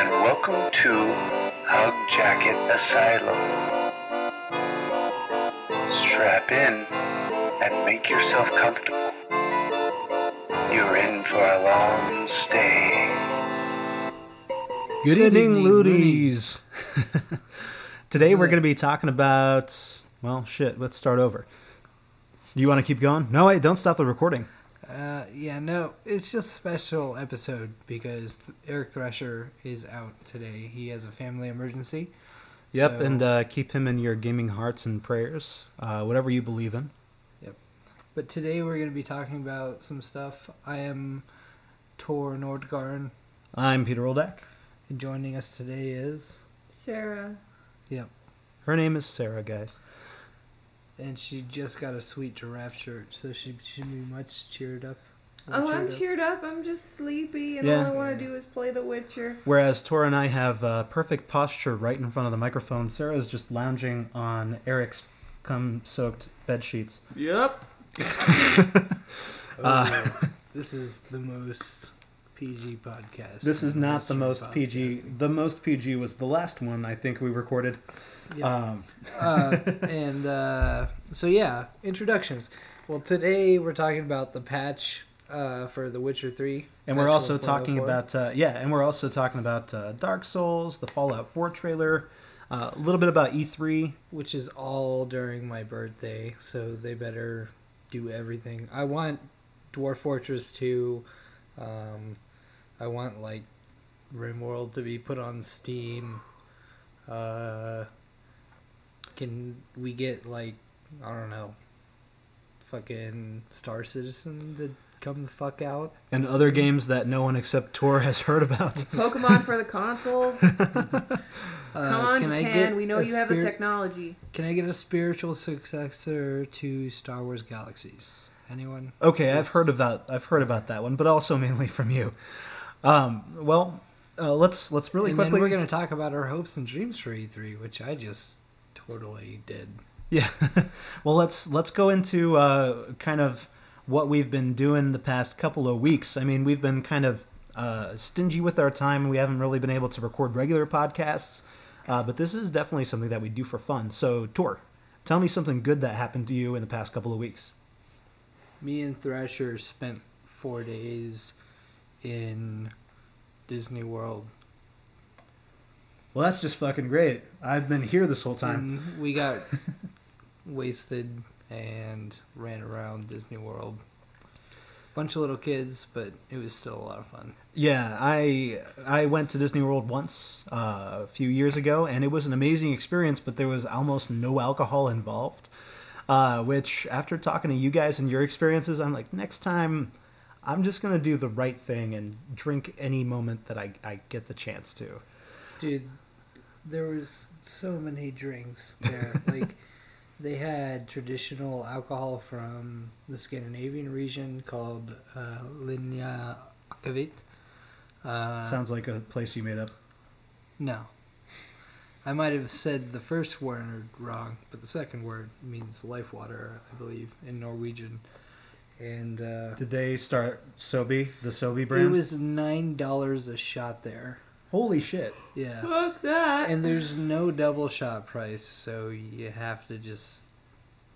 and welcome to Hug Jacket Asylum. Strap in and make yourself comfortable. You're in for a long stay. Good evening, Looties. Today we're going to be talking about, well, shit, let's start over. Do you want to keep going? No, wait, don't stop the recording. No, it's just a special episode because Eric Thresher is out today. He has a family emergency. Yep, so, and keep him in your gaming hearts and prayers, whatever you believe in. Yep. But today we're going to be talking about some stuff. I am Tor Nordgarn. I'm Peter Oldak. And joining us today is... Sarah. Yep. Her name is Sarah, guys. And she just got a sweet giraffe shirt, so she should be much cheered up. I'm cheered up. I'm just sleepy, and all I want to do is play The Witcher. Whereas Tor and I have perfect posture right in front of the microphone. Sarah's just lounging on Eric's cum-soaked bed sheets. Yep. This is the most PG podcast. This is not the most PG. The most PG was the last one I think we recorded. Yeah. Introductions. Well, today we're talking about the patch for The Witcher 3. And we're also talking about Dark Souls, the Fallout 4 trailer, a little bit about E3, which is all during my birthday, so they better do everything. I want Dwarf Fortress 2. I want RimWorld to be put on Steam. Can we get fucking Star Citizen to come the fuck out? And other games that no one except Tor has heard about. Pokemon for the consoles. Come on, Japan. We know you have the technology. Can I get a spiritual successor to Star Wars Galaxies? Anyone? Okay, I've heard of that. I've heard about that one, but also mainly from you. Let's really quickly. And then we're going to talk about our hopes and dreams for E3, which I just totally did. Yeah. Well, let's go into kind of what we've been doing the past couple of weeks. I mean, we've been kind of stingy with our time. We haven't really been able to record regular podcasts, but this is definitely something that we do for fun. So, Tor, tell me something good that happened to you in the past couple of weeks. Me and Thrasher spent 4 days in Disney World. Well, that's just fucking great. I've been here this whole time. And we got wasted and ran around Disney World. Bunch of little kids, but it was still a lot of fun. Yeah, I went to Disney World once a few years ago, and it was an amazing experience, but there was almost no alcohol involved. Which, after talking to you guys and your experiences, I'm like, next time, I'm just going to do the right thing and drink any moment that I get the chance to. Dude, there was so many drinks there. They had traditional alcohol from the Scandinavian region called Linja Akavit. Sounds like a place you made up. No. I might have said the first word wrong, but the second word means life water, I believe, in Norwegian. And did they start Sobe, the Sobe brand? It was $9 a shot there. Holy shit. Yeah. Fuck that. And there's no double shot price, so you have to just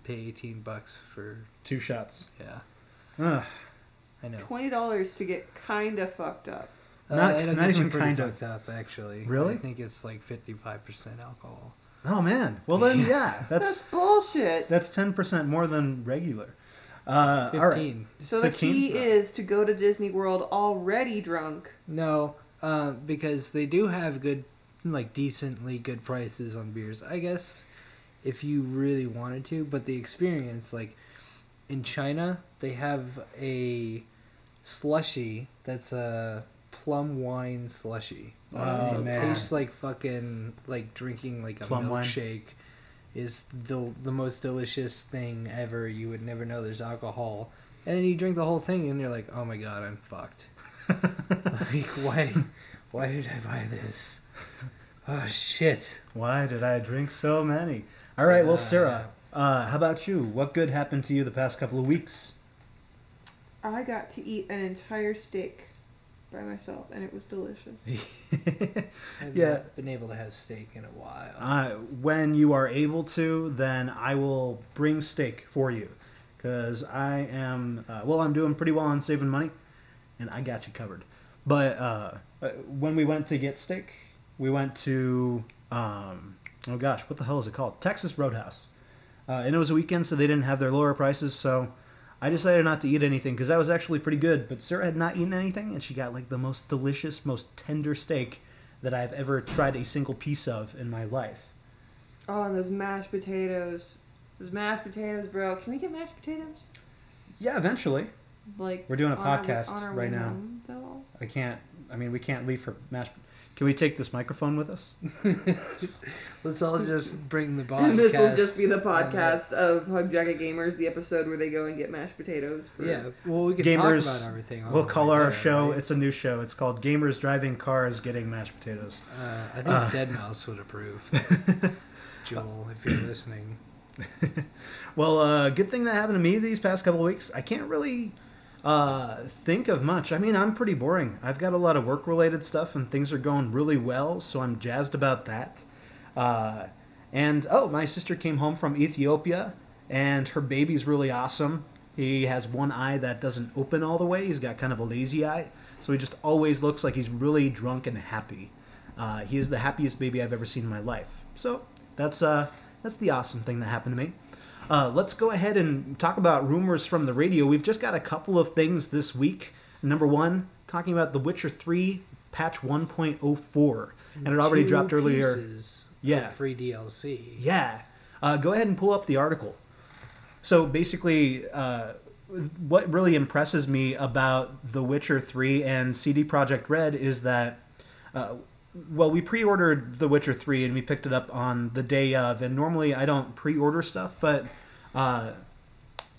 pay $18 for 2 shots. Yeah. I know. $20 to get kinda fucked up. Not even kind of fucked up, actually. Really? I think it's 55% alcohol. Oh man. Well then, yeah, that's bullshit. That's 10% more than regular. 15. All right. So the 15? key is to go to Disney World already drunk. No, because they do have good, decently good prices on beers. I guess if you really wanted to, but the experience, in China, they have a slushie that's a plum wine slushie. Oh, it man. tastes like fucking drinking a plum milkshake. Is the most delicious thing ever. You would never know there's alcohol, and then you drink the whole thing and you're like, oh my god, I'm fucked. Why did I buy this? Oh shit, why did I drink so many? All right, well, Sarah, how about you? What good happened to you the past couple of weeks? I got to eat an entire steak. by myself, and it was delicious. I've not been able to have steak in a while. When you are able to, then I will bring steak for you, because I am I'm doing pretty well on saving money, and I got you covered. But when we went to get steak, we went to what the hell is it called? Texas Roadhouse, and it was a weekend, so they didn't have their lower prices, so I decided not to eat anything because that was actually pretty good. But Sarah had not eaten anything, and she got like the most delicious, most tender steak that I've ever tried a single piece of in my life. Oh, and those mashed potatoes. Those mashed potatoes, bro. Can we get mashed potatoes? Yeah, eventually. Like we're doing a podcast on our right now. Home, though? We can't leave for mashed. Can we take this microphone with us? Let's all just bring the podcast. And this will just be the podcast of Hug Jacket Gamers, the episode where they go and get mashed potatoes. Well, we can Gamers, talk about everything. We'll call our show, right? It's a new show. It's called Gamers Driving Cars Getting Mashed Potatoes. I think Dead Mouse would approve. Joel, if you're listening. Well, good thing that happened to me these past couple of weeks. I can't really think of much. I mean, I'm pretty boring. I've got a lot of work-related stuff, and things are going really well, so I'm jazzed about that. My sister came home from Ethiopia, and her baby's really awesome. He has one eye that doesn't open all the way. He's got kind of a lazy eye, so he just always looks like he's really drunk and happy. He is the happiest baby I've ever seen in my life. So that's the awesome thing that happened to me. Let's go ahead and talk about rumors from the radio. We've just got a couple of things this week. Number one, talking about The Witcher 3 patch 1.04. And it already dropped earlier. Yeah. Free DLC. Yeah. Go ahead and pull up the article. So basically, what really impresses me about The Witcher 3 and CD Projekt Red is that, we pre-ordered The Witcher 3 and we picked it up on the day of. And normally I don't pre-order stuff, but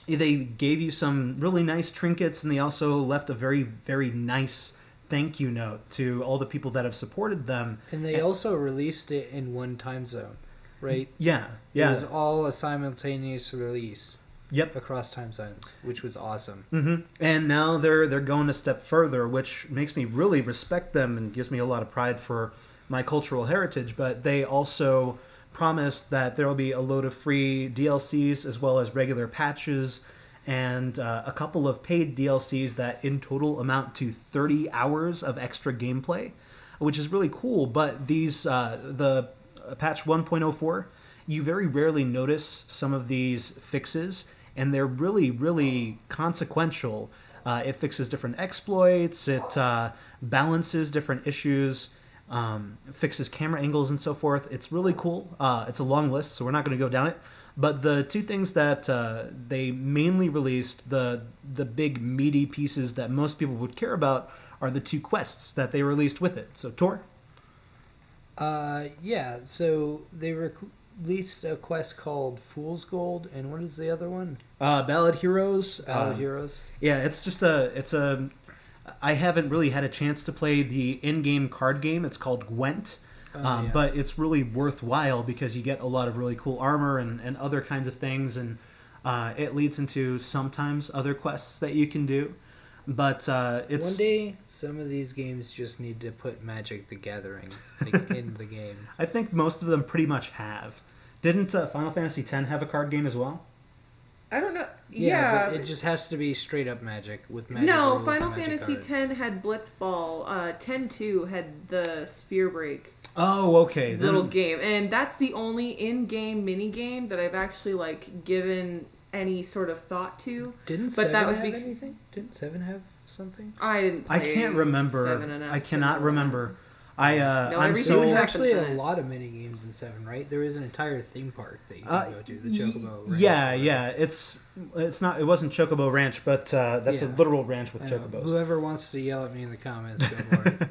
they gave you some really nice trinkets, and they also left a very, very nice thank you note to all the people that have supported them. And they also released it in one time zone, right? Yeah. It was all a simultaneous release. Yep. Across time zones, which was awesome. Mm-hmm. And now they're going a step further, which makes me really respect them and gives me a lot of pride for my cultural heritage. But they also promised that there will be a load of free DLCs as well as regular patches and a couple of paid DLCs that in total amount to 30 hours of extra gameplay, which is really cool. But these the patch 1.04, you very rarely notice some of these fixes, and they're really, really consequential. It fixes different exploits, it balances different issues, fixes camera angles and so forth. It's really cool. It's a long list, so we're not going to go down it. But the two things that they mainly released, the big meaty pieces that most people would care about, are the two quests that they released with it. So, Tor? So they released a quest called Fool's Gold, and what is the other one? Ballad Heroes. Ballad Heroes. Yeah, it's just I haven't really had a chance to play the in-game card game. It's called Gwent. But it's really worthwhile because you get a lot of really cool armor and other kinds of things, and it leads into sometimes other quests that you can do. But it's... One day, some of these games just need to put Magic the Gathering in the game. I think most of them pretty much have. Didn't Final Fantasy X have a card game as well? I don't know. Yeah, but it just has to be straight up Magic with Magic. No, Final Fantasy X had Blitzball. 10-2 had the Sphere Break. Oh, okay. Little game, and that's the only in-game mini game that I've actually given any sort of thought to. Didn't Seven have anything? Didn't Seven have something? I didn't. I can't remember. I cannot remember. There was actually a lot of mini games in 7, right? There was an entire theme park that you can go to, the Chocobo Ranch. Yeah. It's not. It wasn't Chocobo Ranch, but that's a literal ranch with chocobos. Whoever wants to yell at me in the comments, go for it.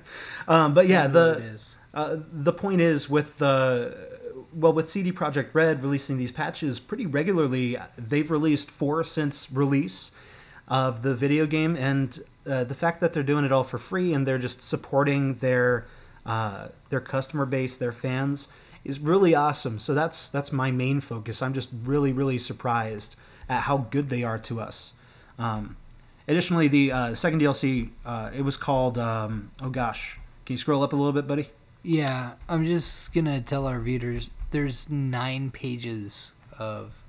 But yeah, the point is with with CD Projekt Red releasing these patches pretty regularly, they've released 4 since release of the video game, and the fact that they're doing it all for free and they're just supporting their customer base, their fans, is really awesome. So that's my main focus. I'm just really, really surprised at how good they are to us. Additionally, the second DLC, it was called, oh gosh, can you scroll up a little bit, buddy? Yeah, I'm just gonna tell our readers there's 9 pages of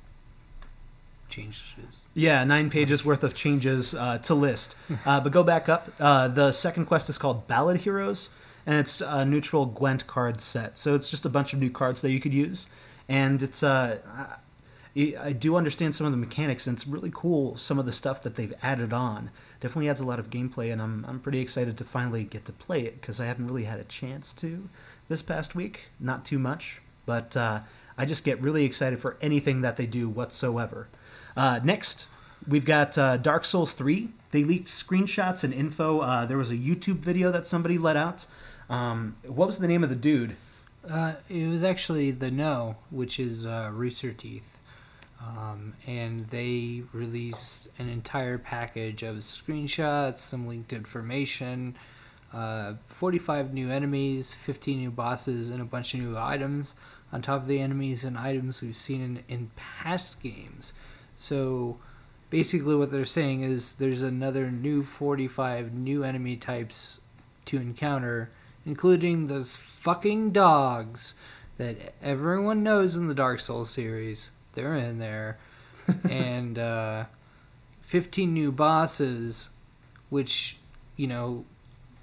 changes. Yeah, 9 pages worth of changes to list. But go back up. The second quest is called Ballad Heroes, and it's a neutral Gwent card set. So it's just a bunch of new cards that you could use. And it's I do understand some of the mechanics, and it's really cool, some of the stuff that they've added on. Definitely adds a lot of gameplay, and I'm pretty excited to finally get to play it, because I haven't really had a chance to this past week. Not too much, but I just get really excited for anything that they do whatsoever. Next, we've got Dark Souls 3. They leaked screenshots and info. There was a YouTube video that somebody let out. What was the name of the dude? It was actually the No, which is Rooster Teeth. And they released an entire package of screenshots, some linked information, 45 new enemies, 15 new bosses, and a bunch of new items on top of the enemies and items we've seen in past games. So basically what they're saying is there's another new 45 new enemy types to encounter, including those fucking dogs that everyone knows in the Dark Souls series. They're in there. And 15 new bosses, which, you know,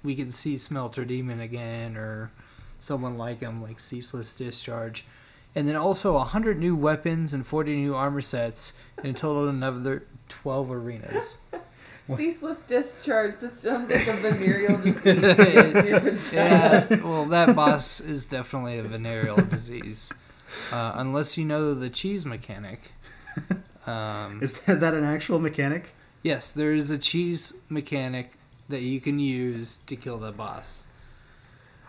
we can see Smelter Demon again, or someone like him, like Ceaseless Discharge. And then also 100 new weapons and 40 new armor sets, and a total of another 12 arenas. Ceaseless discharge. That sounds like a venereal disease. Yeah, well, that boss is definitely a venereal disease. Unless you know the cheese mechanic. Is that an actual mechanic? Yes, there is a cheese mechanic that you can use to kill the boss.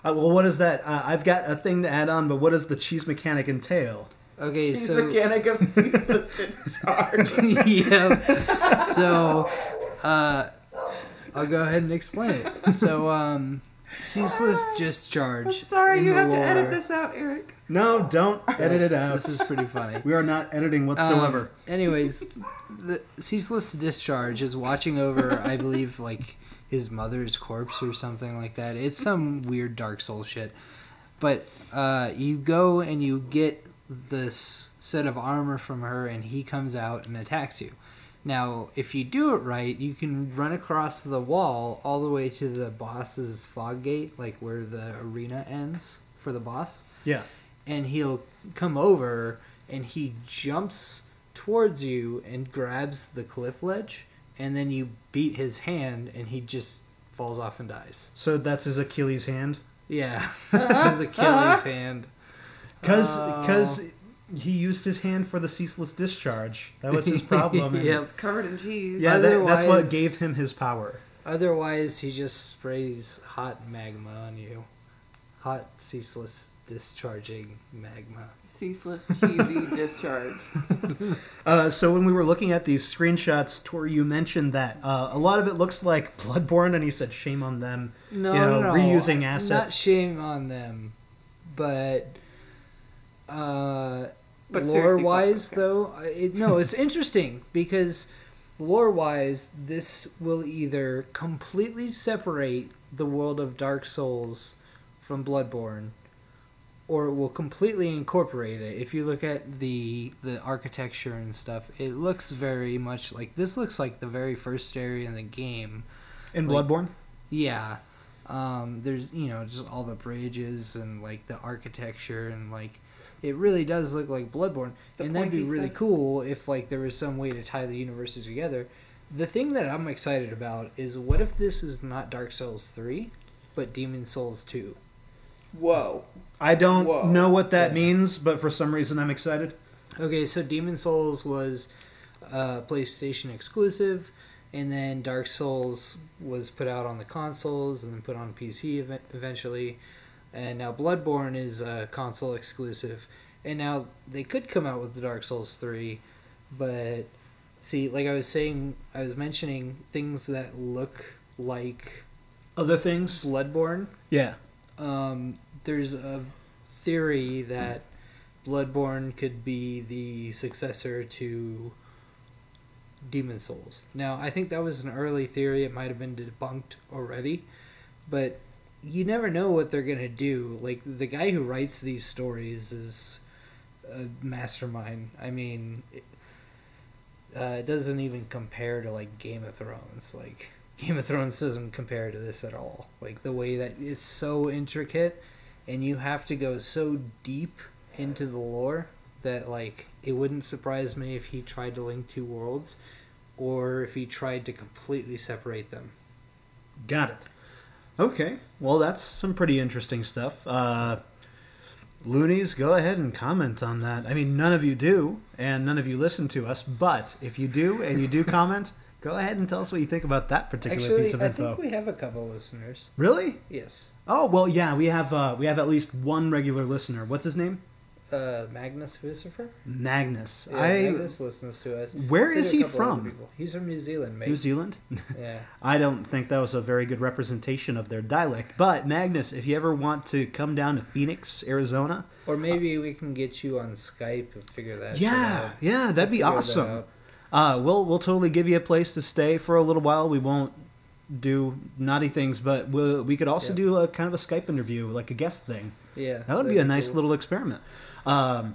Well, what is that? I've got a thing to add on, but what does the cheese mechanic entail? Okay, Cheese so mechanic of ceaseless discharge. yeah. So, I'll go ahead and explain it. So, ceaseless discharge. I'm sorry, in you the have to edit lore- this out, Eric. No, don't edit it out. This is pretty funny. We are not editing whatsoever. Anyways, the ceaseless discharge is watching over, I believe, like his mother's corpse or something like that. It's some weird Dark Souls shit. But you go and you get this set of armor from her, and he comes out and attacks you. Now, if you do it right, you can run across the wall all the way to the boss's fog gate, like where the arena ends for the boss. Yeah. And he'll come over and he jumps towards you and grabs the cliff ledge, and then you beat his hand and he just falls off and dies. So that's his Achilles hand? Yeah. His Achilles hand. Because he used his hand for the ceaseless discharge. That was his problem. and- Yep. It's covered in cheese. Yeah, that's what Otherwise- gave him his power. Otherwise, he just sprays hot magma on you. Hot, ceaseless, discharging magma. Ceaseless cheesy discharge. So when we were looking at these screenshots, Tori, you mentioned that a lot of it looks like Bloodborne, and he said shame on them. No, no. Reusing assets. Not shame on them, but seriously, lore-wise, fuck though, it's interesting because lore-wise, this will either completely separate the world of Dark Souls from Bloodborne, or it will completely incorporate it. If you look at the architecture and stuff, it looks very much like this. Looks like the very first area in the game. In like- Bloodborne? Yeah. There's, just all the bridges and, like, the architecture, and, like, it really does look like Bloodborne. The And that'd be pointy really stuff. cool if, like, there was some way to tie the universes together. The thing that I'm excited about is, what if this is not Dark Souls 3, but Demon Souls 2? Whoa. I don't Whoa. know what that means, but for some reason I'm excited. Okay, so Demon Souls was PlayStation exclusive, and then Dark Souls was put out on the consoles and then put on PC eventually, and now Bloodborne is console exclusive. And now they could come out with the Dark Souls 3, but see, like I was mentioning things that look like Other things? Bloodborne. Yeah. There's a theory that Bloodborne could be the successor to Demon Souls. Now, I think that was an early theory. It might have been debunked already, but you never know what they're gonna do. Like, the guy who writes these stories is a mastermind. I mean, it doesn't even compare to like Game of Thrones. Like, Game of Thrones doesn't compare to this at all. Like, the way that it's so intricate, and you have to go so deep into the lore that, like, it wouldn't surprise me if he tried to link two worlds, or if he tried to completely separate them. Got it. Okay, well, that's some pretty interesting stuff. Loonies, go ahead and comment on that. I mean, none of you do, and none of you listen to us, but if you do, and you do comment, go ahead and tell us what you think about that particular Actually, piece of I info. think we have a couple listeners. Really? Yes. Oh, well, yeah, we have at least one regular listener. What's his name? Magnus Lucifer? Magnus. Yeah, Magnus listens to us. Where So is do a he couple other from? people. He's from New Zealand, mate. New Zealand? Yeah. I don't think that was a very good representation of their dialect. But, Magnus, if you ever want to come down to Phoenix, Arizona... Or maybe we can get you on Skype and figure that Yeah, out. yeah, that'd be Figure that awesome. out. We'll totally give you a place to stay for a little while. We won't do naughty things, but we could also Yeah. do a kind of a Skype interview, like a guest thing. Yeah. That would be a nice little experiment. Do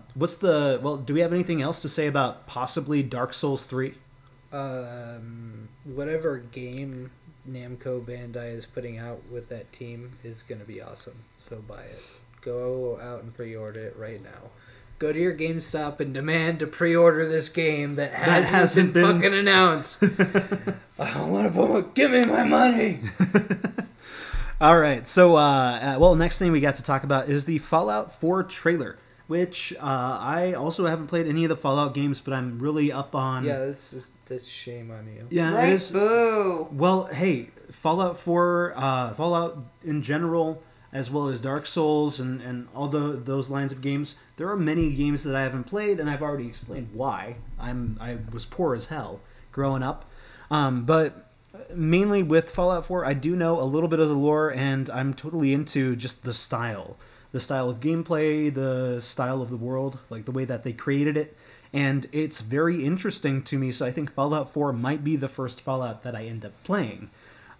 we have anything else to say about possibly Dark Souls 3? Whatever game Namco Bandai is putting out with that team is going to be awesome. So buy it. Go out and pre-order it right now. Go to your GameStop and demand to pre-order this game that hasn't been fucking announced. I want to give me my money. All right, so next thing we got to talk about is the Fallout 4 trailer, which I also haven't played any of the Fallout games, but I'm really up on. Yeah, that's shame on you. Yeah, Right? it is. Boo. Well, hey, Fallout 4, Fallout in general, as well as Dark Souls and all those lines of games. There are many games that I haven't played, and I've already explained why. I was poor as hell growing up, but mainly with Fallout 4, I do know a little bit of the lore, and I'm totally into just the style of gameplay, the style of the world, like the way that they created it, and it's very interesting to me. So I think Fallout 4 might be the first Fallout that I end up playing.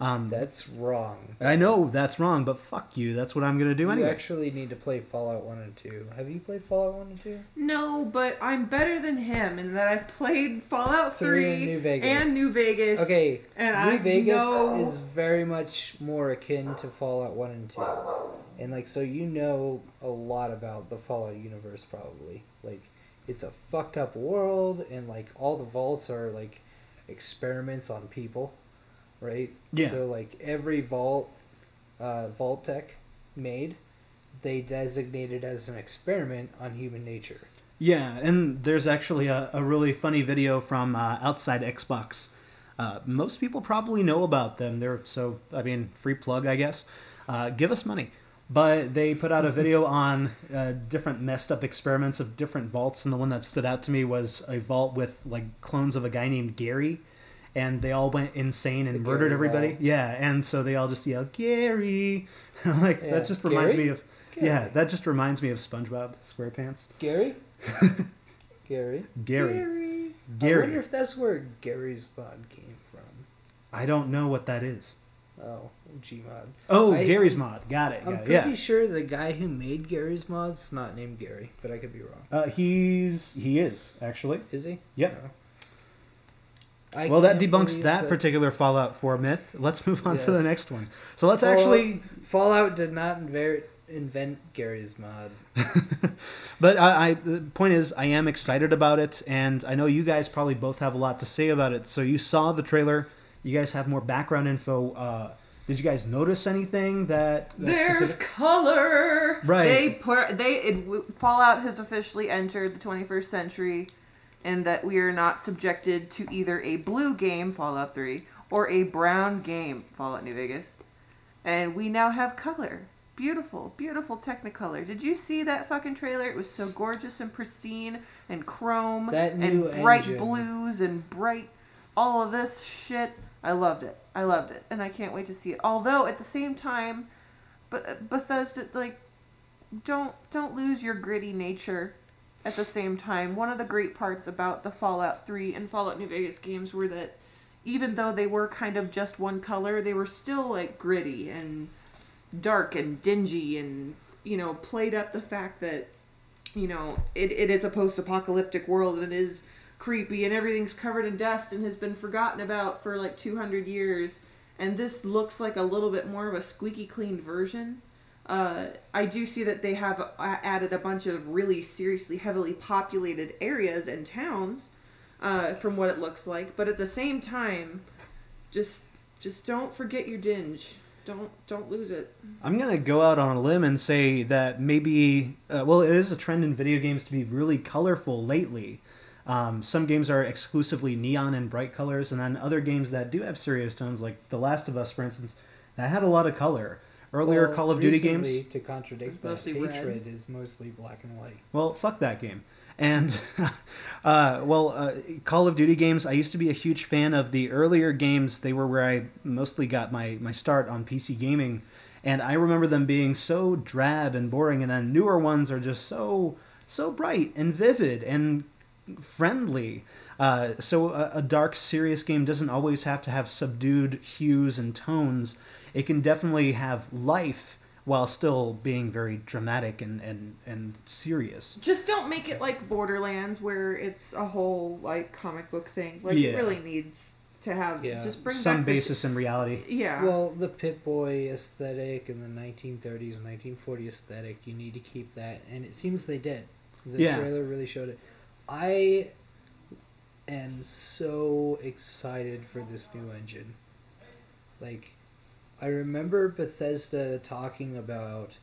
That's wrong. I know that's wrong, but fuck you. That's what I'm gonna do You anyway. actually need to play Fallout 1 and 2. Have you played Fallout 1 and 2? No, but I'm better than him in that I've played Fallout 3 and New Vegas. and New Vegas. Okay, And New I Vegas know... is very much more akin to Fallout 1 and 2. And, like, so you know a lot about the Fallout universe, probably. Like, it's a fucked up world, and, like, all the vaults are, like, experiments on people, right? Yeah. So, like, every vault tech made, they designated as an experiment on human nature. Yeah, and there's actually a really funny video from Outside Xbox. Most people probably know about them. Free plug, I guess. Give us money. But they put out a video on different messed up experiments of different vaults, and the one that stood out to me was a vault with like clones of a guy named Gary, and they all went insane and murdered Gary everybody. vault. Yeah, and so they all just yelled Gary. Like Yeah. that just reminds Gary? me of that just reminds me of SpongeBob SquarePants. Gary? Gary? Gary. I wonder if that's where Gary's mod came from. I don't know what that is. Oh, Gmod. Oh, I- Gary's mod. Got it. I'm Got it. pretty Yeah. sure the guy who made Gary's mod's not named Gary, but I could be wrong. He is actually. Is he? Yep. No. I Well, that can't debunks believe that particular Fallout 4 myth. Let's move on to the Yes. next one. So let's actually... Fallout did not invent Gary's mod. But the point is, I am excited about it, and I know you guys probably both have a lot to say about it. So you saw the trailer. You guys have more background info. Did you guys notice anything that's There's specific? color. Right. Fallout has officially entered the 21st century, in that we are not subjected to either a blue game, Fallout 3, or a brown game, Fallout New Vegas, and we now have color. Beautiful, beautiful Technicolor. Did you see that fucking trailer? It was so gorgeous and pristine and chrome That new and bright engine. blues and bright all of this shit. I loved it. I loved it, and I can't wait to see it. Although at the same time, Bethesda, like, don't lose your gritty nature at the same time, one of the great parts about the Fallout 3 and Fallout New Vegas games were that even though they were kind of just one color, they were still like gritty and dark and dingy and, you know, played up the fact that, you know, it is a post-apocalyptic world and it is creepy and everything's covered in dust and has been forgotten about for like 200 years. And this looks like a little bit more of a squeaky clean version. I do see that they have added a bunch of really seriously heavily populated areas and towns from what it looks like. But at the same time, just don't forget your dinge. Don't lose it. I'm going to go out on a limb and say that maybe, well, it is a trend in video games to be really colorful lately. Some games are exclusively neon and bright colors, and then other games that do have serious tones, like The Last of Us, for instance, that had a lot of color. Earlier Call of Duty games... To contradict that, Hatred is mostly black and white. Well, fuck that game. And, Call of Duty games, I used to be a huge fan of the earlier games. They were where I mostly got my start on PC gaming. And I remember them being so drab and boring, and then newer ones are just so bright and vivid and friendly. So a dark, serious game doesn't always have to have subdued hues and tones. It can definitely have life while still being very dramatic and serious. Just don't make it like Borderlands, where it's a whole like comic book thing. Like it really needs to have just bring some back basis in reality. Yeah. Well, the Pip-Boy aesthetic and the 1930s and 1940s aesthetic, you need to keep that, and it seems they did. The trailer really showed it. I am so excited for this new engine. Like, I remember Bethesda talking about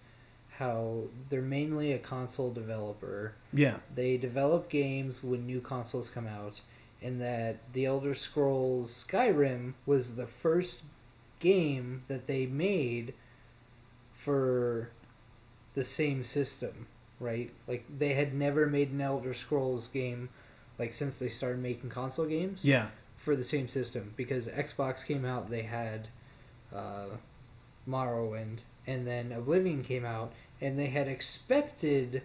how they're mainly a console developer. Yeah. They develop games when new consoles come out, and that The Elder Scrolls Skyrim was the first game that they made for the same system, right? Like, they had never made an Elder Scrolls game, like, since they started making console games. Yeah. For the same system, because Xbox came out, they had Morrowind, and then Oblivion came out, and they had expected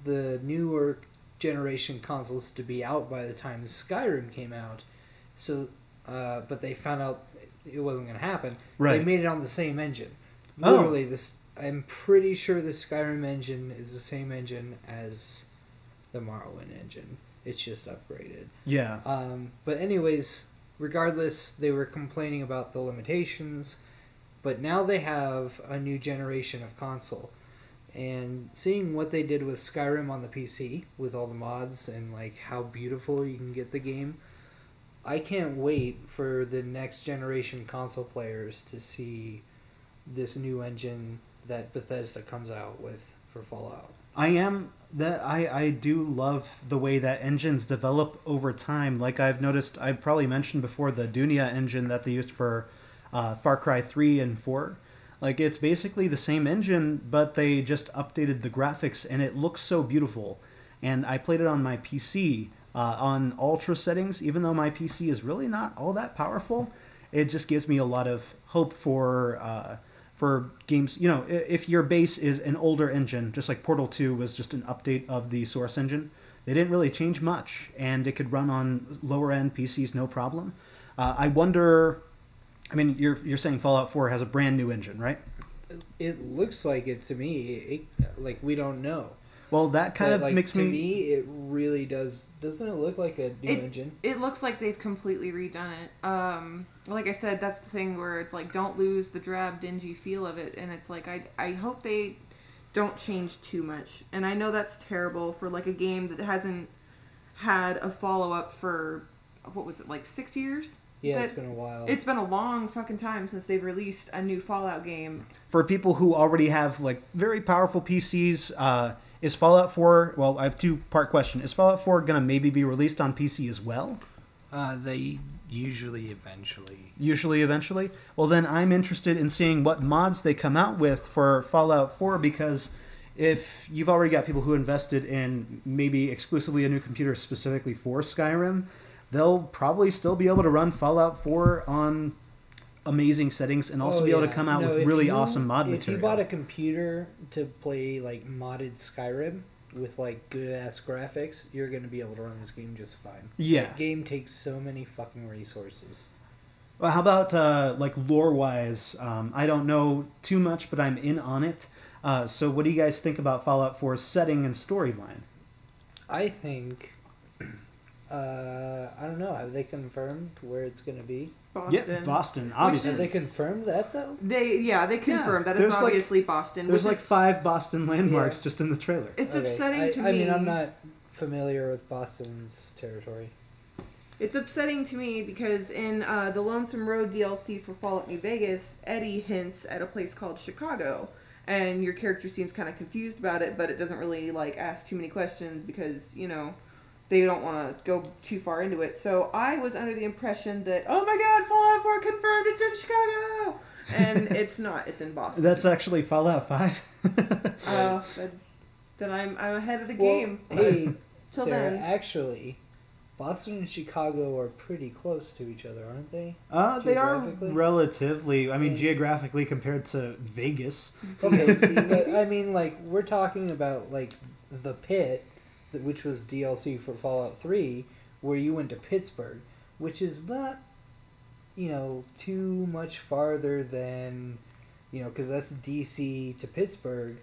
the newer generation consoles to be out by the time Skyrim came out. So, but they found out it wasn't going to happen. Right. They made it on the same engine. Literally, I'm pretty sure the Skyrim engine is the same engine as the Morrowind engine. It's just upgraded. Yeah. But anyways, regardless, they were complaining about the limitations, but now they have a new generation of console. And seeing what they did with Skyrim on the PC, with all the mods and like how beautiful you can get the game, I can't wait for the next generation console players to see this new engine that Bethesda comes out with for Fallout. I do love the way that engines develop over time. Like I've noticed, I probably mentioned before the Dunia engine that they used for Far Cry 3 and 4. Like, it's basically the same engine, but they just updated the graphics, and it looks so beautiful. And I played it on my PC on ultra settings, even though my PC is really not all that powerful. It just gives me a lot of hope for games. You know, if your base is an older engine, just like Portal 2 was just an update of the source engine, they didn't really change much, and it could run on lower-end PCs no problem. I wonder... I mean, you're saying Fallout 4 has a brand new engine, right? It looks like it to me. Like, we don't know. Well, that kind of makes me... To me, it really does... Doesn't it look like a new engine? It looks like they've completely redone it. Like I said, that's the thing where it's like, don't lose the drab, dingy feel of it. And it's like, I hope they don't change too much. And I know that's terrible for, like, a game that hasn't had a follow-up for, what was it, like 6 years? Yeah, it's been a while. It's been a long fucking time since they've released a new Fallout game. For people who already have, like, very powerful PCs, is Fallout 4... Well, I have two-part question. Is Fallout 4 going to maybe be released on PC as well? They usually eventually. Usually eventually? Well, then I'm interested in seeing what mods they come out with for Fallout 4, because if you've already got people who invested in maybe exclusively a new computer specifically for Skyrim... they'll probably still be able to run Fallout 4 on amazing settings and also be able to come out with really awesome mod material. If you bought a computer to play like modded Skyrim, with like good ass graphics, you're gonna be able to run this game just fine. Yeah. The game takes so many fucking resources. Well, how about like lore-wise? I don't know too much, but I'm in on it. So what do you guys think about Fallout 4's setting and storyline? I think, I don't know. Have they confirmed where it's gonna be? Boston. Yeah, Boston, obviously. Have they confirmed that though? They confirmed that there's it's like- obviously Boston. There's which like is- 5 Boston landmarks Yeah. just in the trailer. It's Okay, upsetting to me. I mean, I'm not familiar with Boston's territory. It's upsetting to me because in the Lonesome Road DLC for Fallout New Vegas, Eddie hints at a place called Chicago, and your character seems kind of confused about it, but it doesn't really like ask too many questions because they don't want to go too far into it. So I was under the impression that, oh my God, Fallout 4 confirmed, it's in Chicago, and it's not. It's in Boston. That's actually Fallout 5. Then I'm ahead of the game. Hey, Till Sarah, then. actually, Boston and Chicago are pretty close to each other, aren't they? They are Geographically? relatively, I mean, Yeah. geographically compared to Vegas. Okay, see, but I mean, like, we're talking about, like, the Pit, which was DLC for Fallout 3, where you went to Pittsburgh, which is not, too much farther than, because that's DC to Pittsburgh,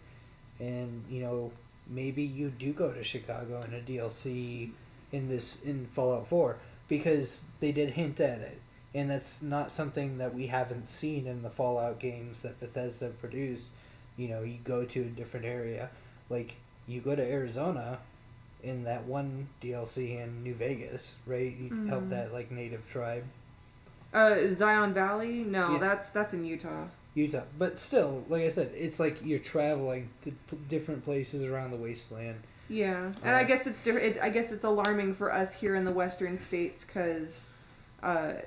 and, maybe you do go to Chicago in a DLC in Fallout 4, because they did hint at it. And that's not something that we haven't seen in the Fallout games that Bethesda produced. You go to a different area. Like, you go to Arizona in that one DLC in New Vegas, right? You help that, like, native tribe. Zion Valley? No, Yeah. that's in Utah. Utah. But still, like I said, it's like you're traveling to different places around the wasteland. Yeah, and I guess it's different. I guess it's alarming for us here in the Western states because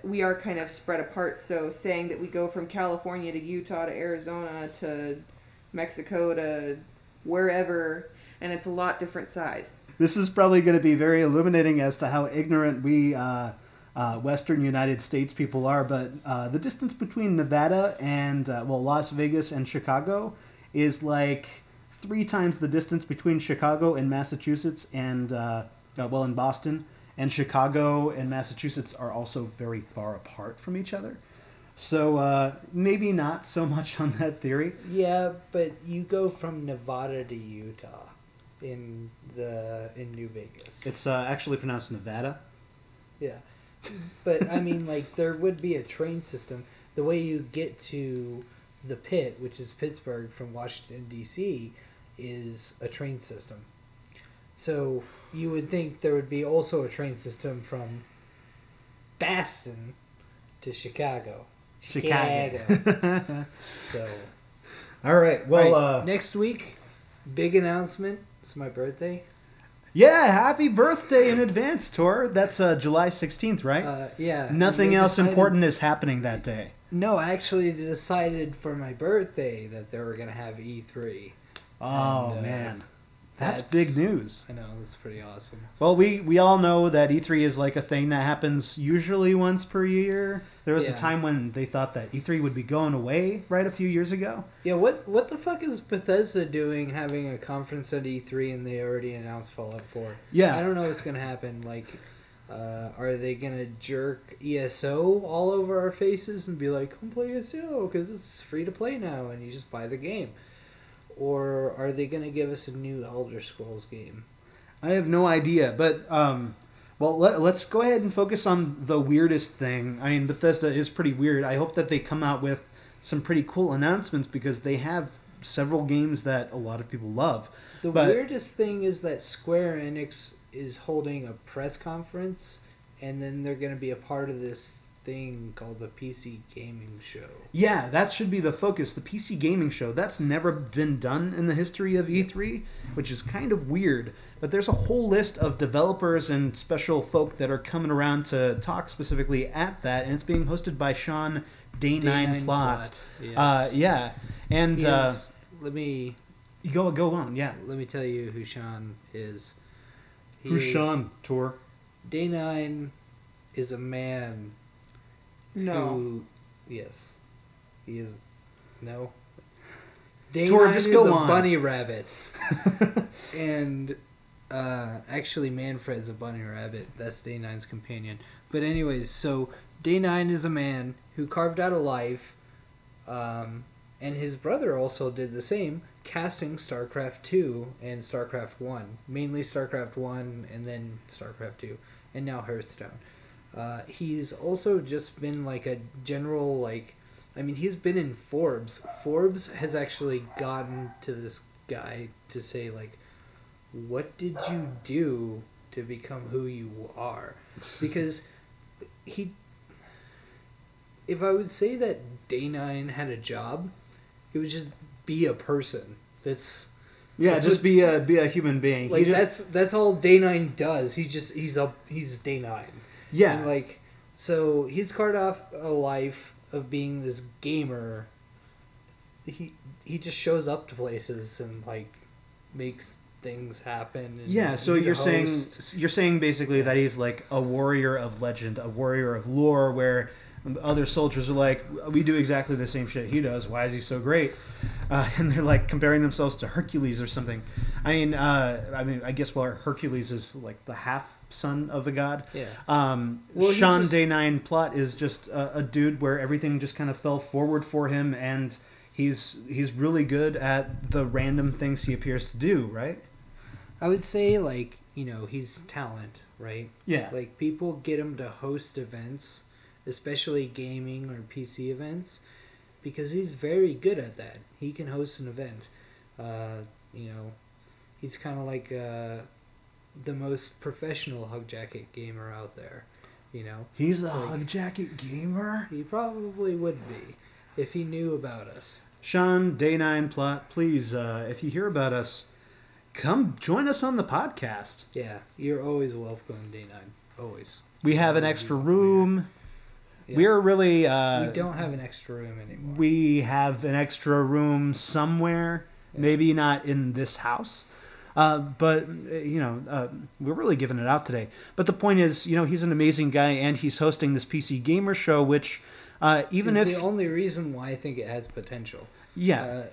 we are kind of spread apart. So saying that we go from California to Utah to Arizona to Mexico to wherever, and it's a lot different size. This is probably going to be very illuminating as to how ignorant we Western United States people are, but the distance between Nevada and, Las Vegas and Chicago is like 3 times the distance between Chicago and Massachusetts and, in Boston. And Chicago and Massachusetts are also very far apart from each other. So maybe not so much on that theory. Yeah, but you go from Nevada to Utah in New Vegas. It's actually pronounced Nevada. Yeah. But, I mean, like, there would be a train system. The way you get to the Pit, which is Pittsburgh, from Washington, D.C., is a train system. So, you would think there would be also a train system from Boston to Chicago. Chicago. So, All right. Well, all right, next week, big announcement. It's my birthday. yeah, happy birthday in advance, Tor. That's July 16th, right? Yeah. Nothing they else decided- important is happening that day. No, actually, they decided for my birthday that they were going to have E3. Oh, And, man. That's that's- big news. I know, that's pretty awesome. Well, we all know that E3 is like a thing that happens usually once per year. There was Yeah. a time when they thought that E3 would be going away, right, a few years ago. Yeah, what the fuck is Bethesda doing having a conference at E3 and they already announced Fallout 4? Yeah. I don't know what's going to happen. Like, are they going to jerk ESO all over our faces and be like, come play ESO because it's free to play now and you just buy the game? Or are they going to give us a new Elder Scrolls game? I have no idea, but let's go ahead and focus on the weirdest thing. I mean, Bethesda is pretty weird. I hope that they come out with some pretty cool announcements because they have several games that a lot of people love. The But- weirdest thing is that Square Enix is holding a press conference and then they're going to be a part of this thing called the PC Gaming Show. Yeah, that should be the focus. The PC Gaming Show. That's never been done in the history of E3, which is kind of weird. But there's a whole list of developers and special folk that are coming around to talk specifically at that, and it's being hosted by Sean Day9 Plot. Yes. Yeah, and He is- let me go on. Yeah, tell you who Sean is. He who's is- Sean Tor? Day9 is a man No. who, yes, he is, no. Day Tor, 9 just is go a on. bunny rabbit. And actually Manfred's a bunny rabbit. That's Day 9's companion. But anyways, so Day 9 is a man who carved out a life, and his brother also did the same, casting StarCraft 2 and StarCraft 1. Mainly StarCraft 1 and then StarCraft 2. And now Hearthstone. He's also just been like a general, like, I mean, he's been in Forbes. Forbes has actually gotten to this guy to say, like, what did you do to become who you are? Because if I would say that Day 9 had a job, it would just be a person. That's be a human being. like that's all Day 9 does. He's Day 9. Yeah. And like, so he's carved off a life of being this gamer. He just shows up to places and like makes things happen. And Yeah, so he's a you're saying basically that he's like a warrior of legend, a warrior of lore, where other soldiers are like, we do exactly the same shit he does. Why is he so great? And they're like comparing themselves to Hercules or something. I mean, I guess Hercules is like the half son of a god. Yeah. Well, Sean Day 9 Plot is just a dude where everything just kind of fell forward for him, and he's really good at the random things he appears to do, right? I would say, like, he's talent, right? Yeah. Like, people get him to host events, especially gaming or PC events, because he's very good at that. He can host an event. He's kind of like the most professional Hug Jacket gamer out there, He's a Hug Jacket gamer? He probably would be, if he knew about us. Sean Day 9 Plot, please, if you hear about us, come join us on the podcast. Yeah, you're always welcome, Day 9. Always. We have an extra room. Yeah. We're really... we don't have an extra room anymore. We have an extra room somewhere. Yeah. Maybe not in this house. But, we're really giving it out today. But the point is, he's an amazing guy, and he's hosting this PC Gamer Show, which even it's if... the only reason why I think it has potential. Yeah.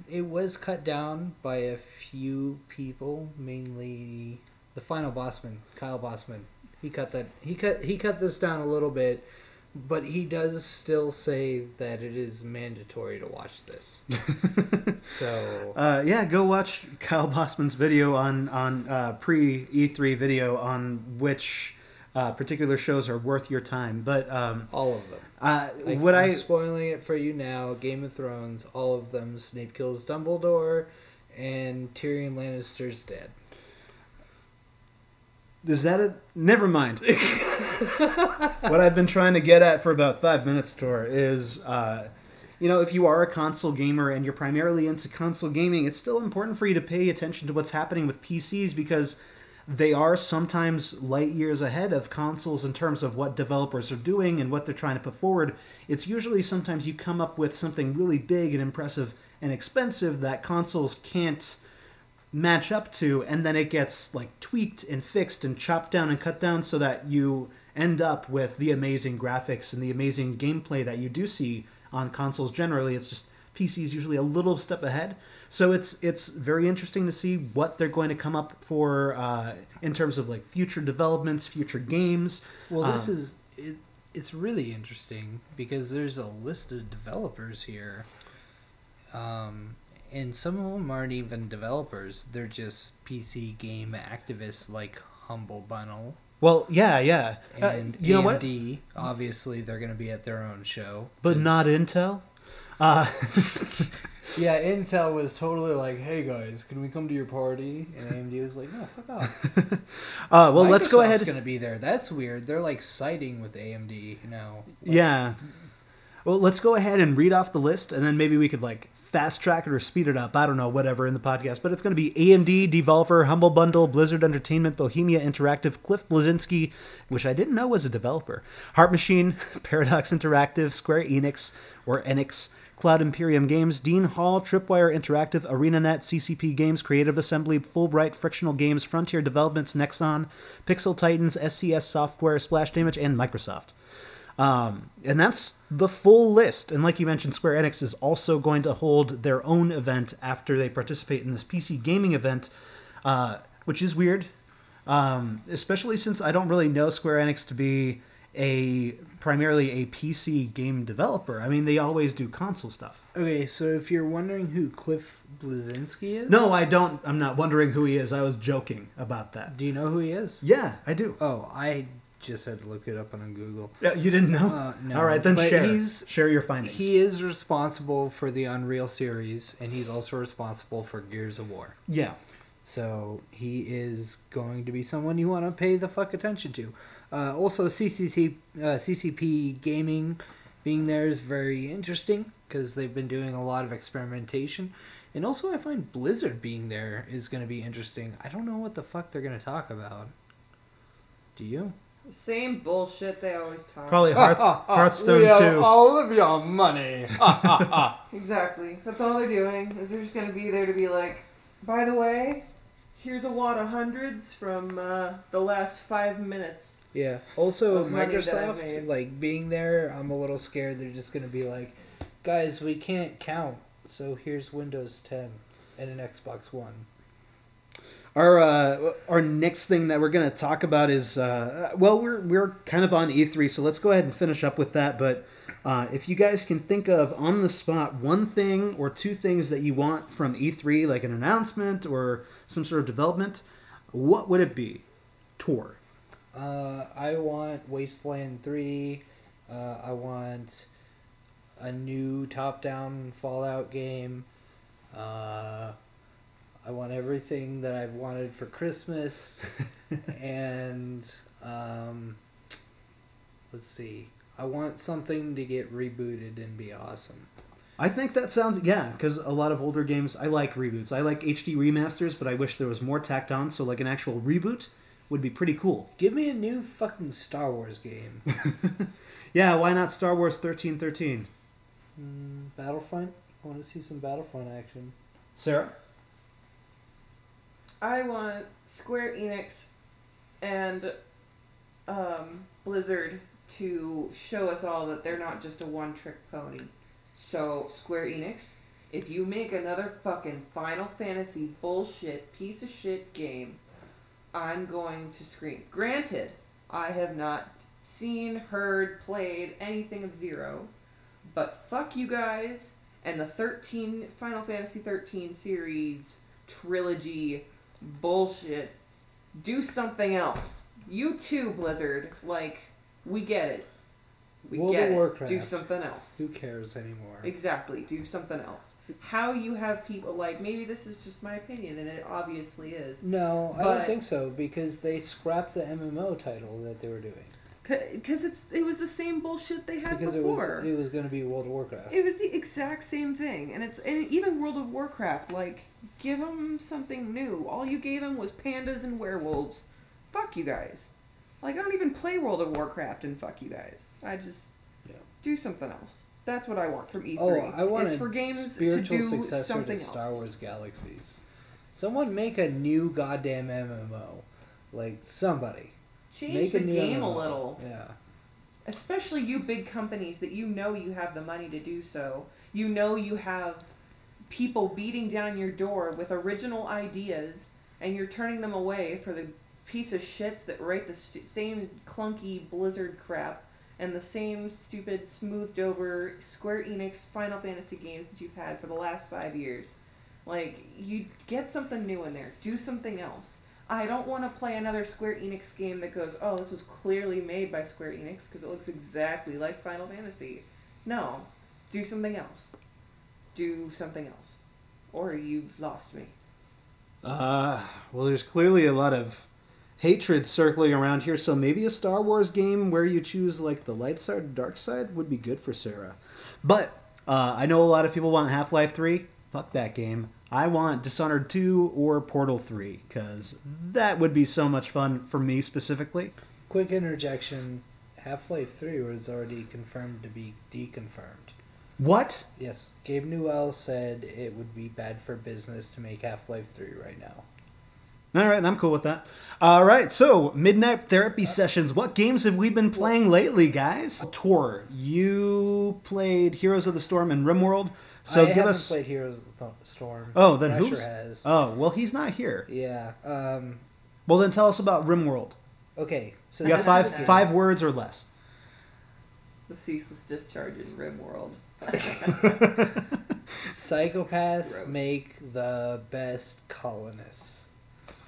It was cut down by a few people, mainly the final bossman, Kyle Bossman. He cut this down a little bit, but he does still say that it is mandatory to watch this. So go watch Kyle Bossman's video on pre E3 video on which particular shows are worth your time. But all of them. I'm spoiling it for you now. Game of Thrones, all of them. Snape kills Dumbledore, and Tyrion Lannister's dead. Is that it? Never mind. What I've been trying to get at for about 5 minutes, Tor, is, if you are a console gamer and you're primarily into console gaming, it's still important for you to pay attention to what's happening with PCs, because they are sometimes light years ahead of consoles in terms of what developers are doing and what they're trying to put forward. It's usually sometimes you come up with something really big and impressive and expensive that consoles can't match up to, and then it gets like tweaked and fixed and chopped down and cut down so that you end up with the amazing graphics and the amazing gameplay that you do see on consoles. Generally, it's just PC's usually a little step ahead. So it's very interesting to see what they're going to come up for in terms of like future developments, future games. Well, it's really interesting because there's a list of developers here. And some of them aren't even developers. They're just PC game activists like Humble Bundle. Well, yeah. And you know AMD, what? Obviously, they're going to be at their own show. But not Intel? Yeah, Intel was totally like, hey guys, can we come to your party? And AMD was like, no, fuck off. Let's go ahead. Microsoft's going to be there. That's weird. They're like siding with AMD now. Yeah. Well, let's go ahead and read off the list, and then maybe we could like fast track it or speed it up. I don't know, whatever in the podcast. But it's going to be AMD, Devolver, Humble Bundle, Blizzard Entertainment, Bohemia Interactive, Cliff Bleszinski, which I didn't know was a developer, Heart Machine, Paradox Interactive, Square Enix, or Enix, Cloud Imperium Games, Dean Hall, Tripwire Interactive, ArenaNet, CCP Games, Creative Assembly, Fulbright, Frictional Games, Frontier Developments, Nexon, Pixel Titans, SCS Software, Splash Damage, and Microsoft. And that's the full list. And like you mentioned, Square Enix is also going to hold their own event after they participate in this PC gaming event, which is weird, especially since I don't really know Square Enix to be primarily a PC game developer. I mean, they always do console stuff. Okay, so if you're wondering who Cliff Bleszinski is... No, I don't. I'm not wondering who he is. I was joking about that. Do you know who he is? Yeah, I do. Oh, I just had to look it up on Google. Yeah, you didn't know? No. All right, then But share your findings. He is responsible for the Unreal series, and he's also responsible for Gears of War. Yeah. So he is going to be someone you want to pay the fuck attention to. Also, CCP Gaming being there is very interesting because they've been doing a lot of experimentation. And also, I find Blizzard being there is going to be interesting. I don't know what the fuck they're going to talk about. Do you? Same bullshit they always talk. Probably Hearthstone we have 2. all of your money. Exactly. That's all they're doing. Is they're just gonna be there to be like, by the way, here's a wad of hundreds from the last 5 minutes. Yeah. Also, Of money that I've Microsoft, made. like, being there, I'm a little scared they're just going to be like, guys, we can't count, so here's Windows 10 and an Xbox One. Our next thing that we're going to talk about is we're kind of on E3, so let's go ahead and finish up with that. But if you guys can think of on the spot one thing or two things that you want from E3, like an announcement or some sort of development, what would it be? Tor. I want Wasteland 3. I want a new top-down Fallout game. I want everything that I've wanted for Christmas. And, let's see. I want something to get rebooted and be awesome. I think that sounds, because a lot of older games, I like reboots. I like HD remasters, but I wish there was more tacked on, so like an actual reboot would be pretty cool. Give me a new fucking Star Wars game. Yeah, why not Star Wars 1313? Battlefront? I want to see some Battlefront action. Sarah? I want Square Enix and Blizzard to show us all that they're not just a one-trick pony. So, Square Enix, if you make another fucking Final Fantasy bullshit piece of shit game, I'm going to scream. Granted, I have not seen, heard, played anything of Zero, but fuck you guys and the Final Fantasy 13 series trilogy bullshit. Do something else. You too, Blizzard. Like, we get it. We World get of it. Warcraft. Do something else. Who cares anymore? Exactly. Do something else. How you have people, like, maybe this is just my opinion, and it obviously is. No, I But- don't think so, because they scrapped the MMO title that they were doing. Because it was the same bullshit they had Because before. it was going to be World of Warcraft. It was the exact same thing, and even World of Warcraft. Like, give them something new. All you gave them was pandas and werewolves. Fuck you guys. Like, I don't even play World of Warcraft, and fuck you guys. I just do something else. That's what I want from E3. Oh, I want is a for games spiritual to do successor something to else. Star Wars Galaxies. Someone make a new goddamn MMO. Like, somebody. Change Make the a new game MMO. a little. Yeah. Especially you big companies that you know you have the money to do so. You know you have people beating down your door with original ideas, and you're turning them away for the piece of shits that write the same clunky Blizzard crap and the same stupid smoothed over Square Enix Final Fantasy games that you've had for the last 5 years. Like, you get something new in there. Do something else. I don't want to play another Square Enix game that goes, oh, this was clearly made by Square Enix because it looks exactly like Final Fantasy. No. Do something else. Do something else. Or you've lost me. Well, there's clearly a lot of hatred circling around here, so maybe a Star Wars game where you choose, like, the light side or dark side would be good for Sarah. But I know a lot of people want Half-Life 3. Fuck that game. I want Dishonored 2 or Portal 3, because that would be so much fun for me specifically. Quick interjection. Half-Life 3 was already confirmed to be deconfirmed. What? All right, I'm cool with that. All right, so midnight therapy sessions. What games have we been playing lately, guys? Tor, you played Heroes of the Storm and RimWorld. So I give haven't us. played Heroes of the Storm. Oh, then Thrasher who's? has. Oh, well, he's not here. Yeah. Well, then tell us about RimWorld. Okay. So You got this is a five words or less. The ceaseless discharge in RimWorld. Psychopaths Gross. make the best colonists.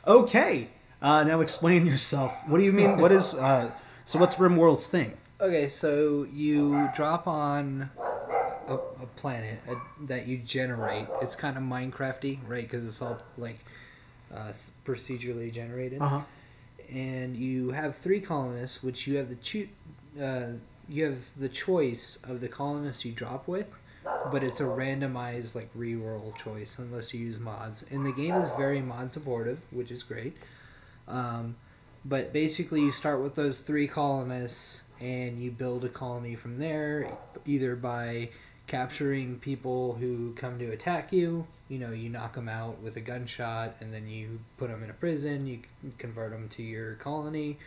Okay. Now explain yourself. What do you mean? What is? So what's RimWorld's thing? Okay, so you drop on a planet that you generate. It's kind of Minecrafty, right? Because it's all like procedurally generated. Uh-huh. And you have 3 colonists, which you have you have the choice of the colonists you drop with, but it's a randomized like reroll choice unless you use mods. And the game is very mod supportive, which is great. But basically, you start with those 3 colonists, and you build a colony from there, either by capturing people who come to attack you. You know, you knock them out with a gunshot, and then you put them in a prison. You convert them to your colony,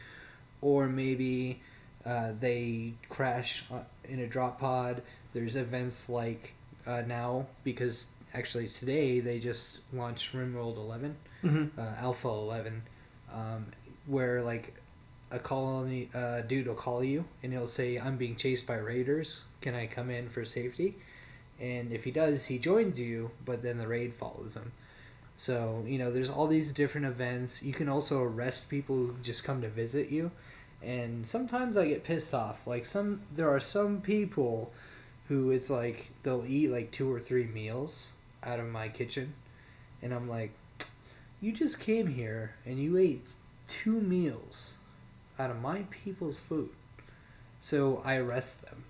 or maybe they crash in a drop pod. There's events like now, because actually today they just launched RimWorld 11, Alpha 11, where like a colony dude will call you and he'll say, "I'm being chased by raiders. Can I come in for safety?" And if he does, he joins you, but then the raid follows him. So, you know, there's all these different events. You can also arrest people who just come to visit you. And sometimes I get pissed off. Like there are some people who it's like they'll eat like 2 or 3 meals out of my kitchen. And I'm like, you just came here and you ate 2 meals out of my people's food. So I arrest them.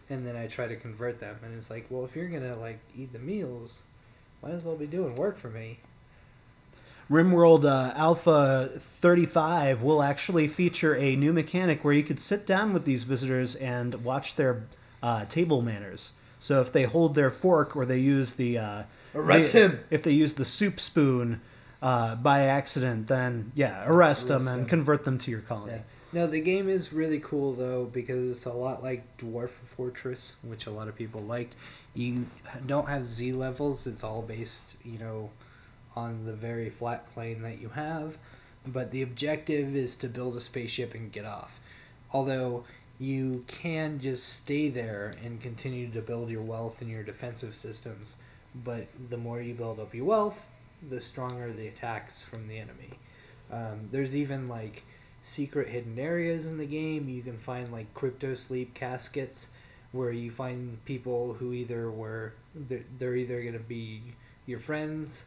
And then I try to convert them. And it's like, well, if you're going to like eat the meals, might as well be doing work for me. RimWorld Alpha 35 will actually feature a new mechanic where you could sit down with these visitors and watch their table manners. So if they hold their fork or they use the Arrest him! If they use the soup spoon by accident, then arrest them and convert them to your colony. Yeah. No, the game is really cool though because it's a lot like Dwarf Fortress, which a lot of people liked. You don't have Z levels; it's all based, you know, on the very flat plane that you have. But the objective is to build a spaceship and get off. Although you can just stay there and continue to build your wealth and your defensive systems. But the more you build up your wealth, the stronger the attacks from the enemy. There's even like secret hidden areas in the game. You can find like crypto sleep caskets where you find people who they're either going to be your friends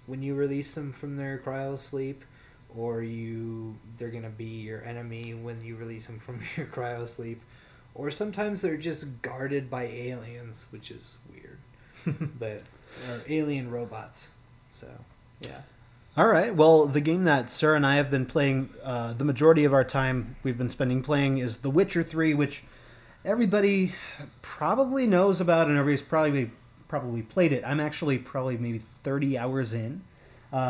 when you release them from their cryo sleep, or they're going to be your enemy when you release them from your cryo sleep, or sometimes they're just guarded by aliens, which is weird. Or alien robots. So yeah. All right. Well, the game that Sarah and I have been playing, the majority of our time we've been spending playing, is The Witcher 3, which everybody probably knows about and everybody's probably played it. I'm actually probably maybe 30 hours in.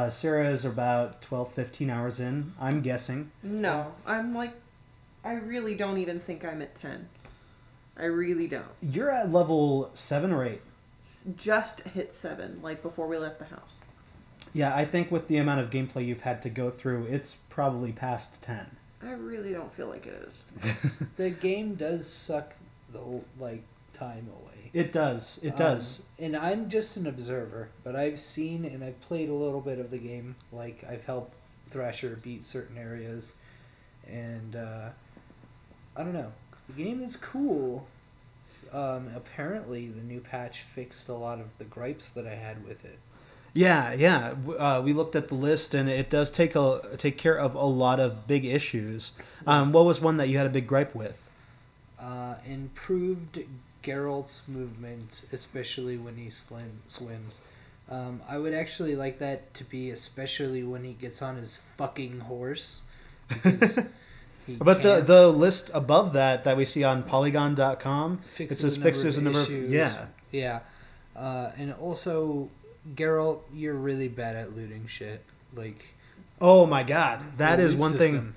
Sarah is about 12, 15 hours in, I'm guessing. No, I really don't even think I'm at 10. I really don't. You're at level 7 or 8. Just hit 7, like before we left the house. Yeah, I think with the amount of gameplay you've had to go through, it's probably past 10. I really don't feel like it is. The game does suck the time away. It does. It does. And I'm just an observer, but I've seen and I've played a little bit of the game. Like I've helped Thrasher beat certain areas, and I don't know. The game is cool. Apparently, the new patch fixed a lot of the gripes that I had with it. Yeah. We looked at the list, and it does take care of a lot of big issues. What was one that you had a big gripe with? Improved Geralt's movement, especially when he swims. I would actually like that to be especially when he gets on his fucking horse. Because but the list above that we see on Polygon.com, it says fixes a number of issues. Yeah. And also, Geralt, you're really bad at looting shit. like Oh my god, that the is loot one system. thing.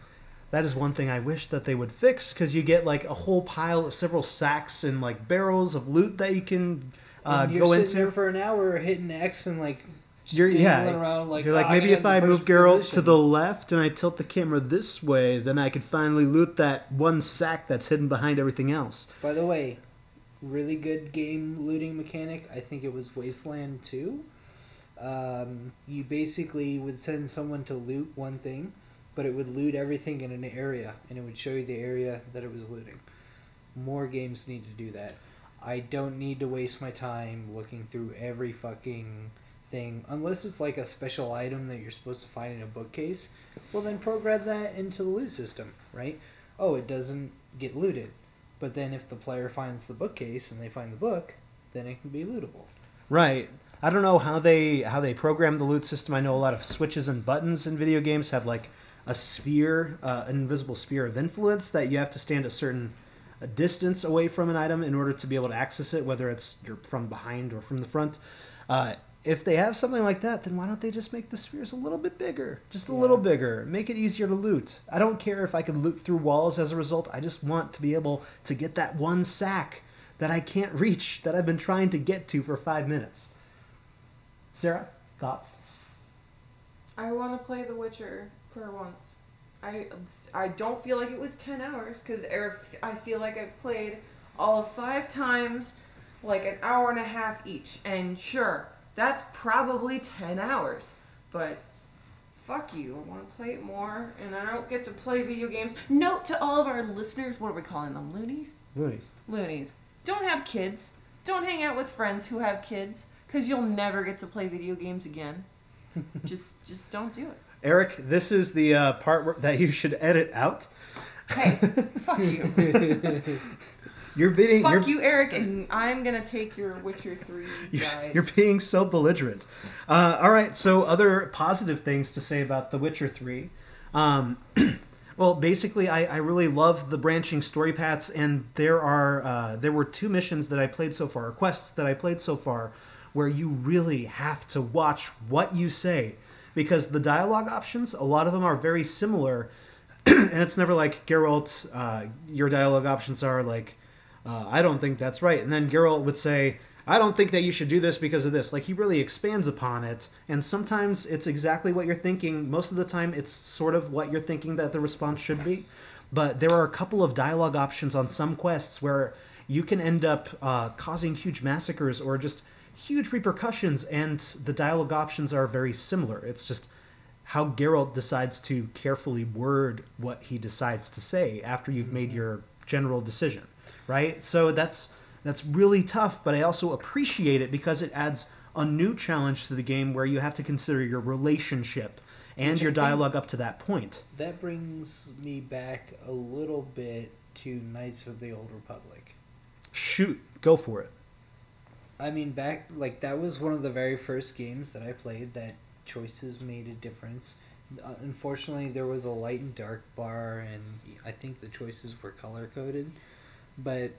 That is one thing I wish that they would fix, because you get like a whole pile of several sacks and like barrels of loot that you can And you're go sitting into. there for an hour hitting X and like You're dangling around like you're like, "Oh, maybe get if in I the move first Geralt position." to the left and I tilt the camera this way, then I could finally loot that one sack that's hidden behind everything else. By the way, really good game looting mechanic. I think it was Wasteland 2. You basically would send someone to loot one thing, but it would loot everything in an area, and it would show you the area that it was looting. More games need to do that. I don't need to waste my time looking through every fucking thing, unless it's like a special item that you're supposed to find in a bookcase. Well, then program that into the loot system, right? Oh, it doesn't get looted. But then if the player finds the bookcase and they find the book, then it can be lootable. Right. I don't know how they program the loot system. I know a lot of switches and buttons in video games have like a sphere, an invisible sphere of influence that you have to stand a distance away from an item in order to be able to access it, whether it's you're from behind or from the front. If they have something like that, then why don't they just make the spheres a little bit bigger? Just a little bigger. Make it easier to loot. I don't care if I can loot through walls as a result. I just want to be able to get that one sack that I can't reach, that I've been trying to get to for 5 minutes. Sarah, thoughts? I want to play The Witcher for once. I don't feel like it was 10 hours, because I feel like I've played all of 5 times, like an hour and a half each. And sure, that's probably 10 hours. But fuck you, I want to play it more, and I don't get to play video games. Note to all of our listeners, what are we calling them, loonies? Loonies. Loonies. Don't have kids. Don't hang out with friends who have kids, because you'll never get to play video games again. just don't do it. Eric, this is the part that you should edit out. Hey, fuck you. Fuck you, Eric, and I'm gonna take your Witcher 3 guide. You're being so belligerent. All right, so other positive things to say about The Witcher 3. Well, basically, I really love the branching story paths, and there were 2 missions that I played so far, or quests that I played so far, where you really have to watch what you say, because the dialogue options, a lot of them are very similar, and it's never like, Geralt, your dialogue options are like, I don't think that's right. And then Geralt would say, I don't think that you should do this because of this. Like, he really expands upon it, and sometimes it's exactly what you're thinking. Most of the time, it's sort of what you're thinking that the response should be. But there are a couple of dialogue options on some quests where you can end up causing huge massacres or just huge repercussions, and the dialogue options are very similar. It's just how Geralt decides to carefully word what he decides to say after you've made your general decision, right? So that's really tough, but I also appreciate it because it adds a new challenge to the game where you have to consider your relationship and your dialogue up to that point. That brings me back a little bit to Knights of the Old Republic. Shoot, go for it. I mean, that was one of the very first games that I played that choices made a difference. Unfortunately, there was a light and dark bar, and I think the choices were color-coded. But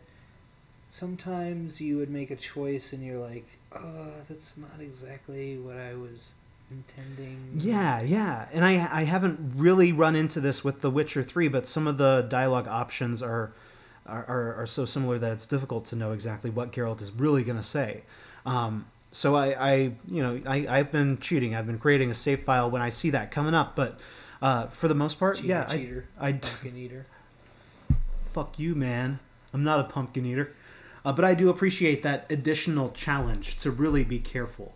sometimes you would make a choice and you're like, oh, that's not exactly what I was intending. Yeah. And I haven't really run into this with The Witcher 3, but some of the dialogue options are so similar that it's difficult to know exactly what Geralt is really going to say. So I've been cheating. I've been creating a save file when I see that coming up, but for the most part, Cheater. Pumpkin eater. Fuck you, man. I'm not a pumpkin eater. But I do appreciate that additional challenge to really be careful.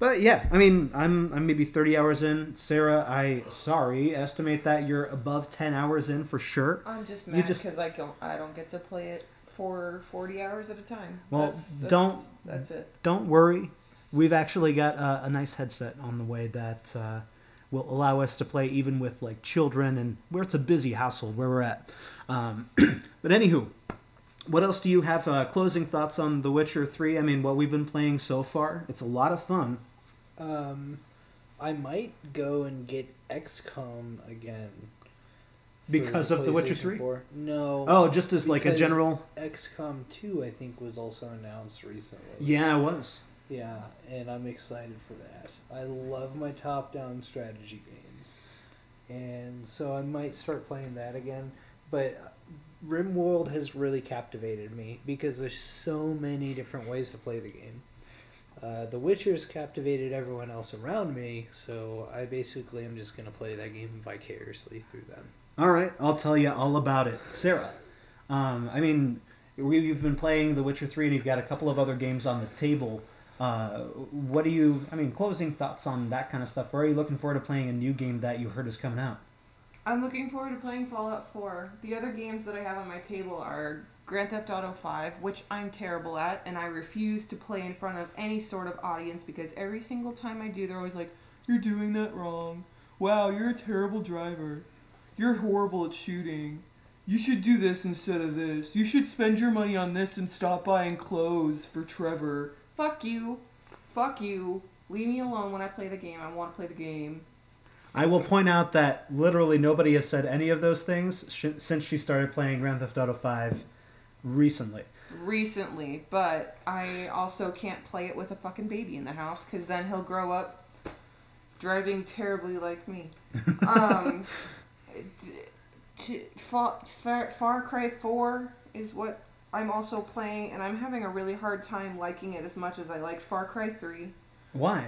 But yeah, I mean, I'm maybe 30 hours in. Sarah, estimate that you're above 10 hours in for sure. I'm just mad because I don't get to play it for 40 hours at a time. Well, that's it. Don't worry. We've actually got a nice headset on the way that will allow us to play even with like children and where it's a busy household where we're at. But anywho, what else do you have? Closing thoughts on The Witcher 3? I mean, what we've been playing so far. It's a lot of fun. I might go and get XCOM again. Because of The Witcher 3? 4. No. Oh, just as like a general... XCOM 2, I think, was also announced recently. Yeah, it was. Yeah, and I'm excited for that. I love my top-down strategy games. And so I might start playing that again. But RimWorld has really captivated me because there's so many different ways to play the game. The Witcher's captivated everyone else around me, so I basically am just going to play that game vicariously through them. All right, I'll tell you all about it. Sarah, I mean, you've been playing The Witcher 3 and you've got a couple of other games on the table. What do you, closing thoughts on that kind of stuff? Or are you looking forward to playing a new game that you heard is coming out? I'm looking forward to playing Fallout 4. The other games that I have on my table are Grand Theft Auto 5, which I'm terrible at, and I refuse to play in front of any sort of audience because every single time I do, they're always like, "You're doing that wrong. Wow, you're a terrible driver. You're horrible at shooting. You should do this instead of this. You should spend your money on this and stop buying clothes for Trevor." Fuck you. Fuck you. Leave me alone when I play the game. I want to play the game. I will point out that literally nobody has said any of those things since she started playing Grand Theft Auto 5 recently. But I also can't play it with a fucking baby in the house because then he'll grow up driving terribly like me. Far Cry 4 is what I'm also playing, and I'm having a really hard time liking it as much as I liked Far Cry 3. Why?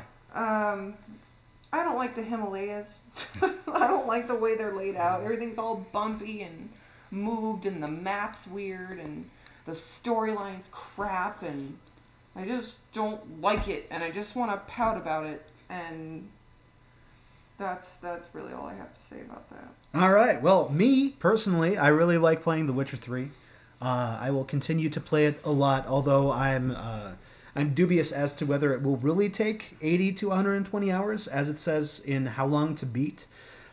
I don't like the Himalayas. I don't like the way they're laid out. Everything's all bumpy and moved, and the map's weird, and the storyline's crap, and I just don't like it, and I just want to pout about it, and that's really all I have to say about that. All right. Well, me, personally, I really like playing The Witcher 3. I will continue to play it a lot, although I'm dubious as to whether it will really take 80 to 120 hours, as it says in How Long to Beat.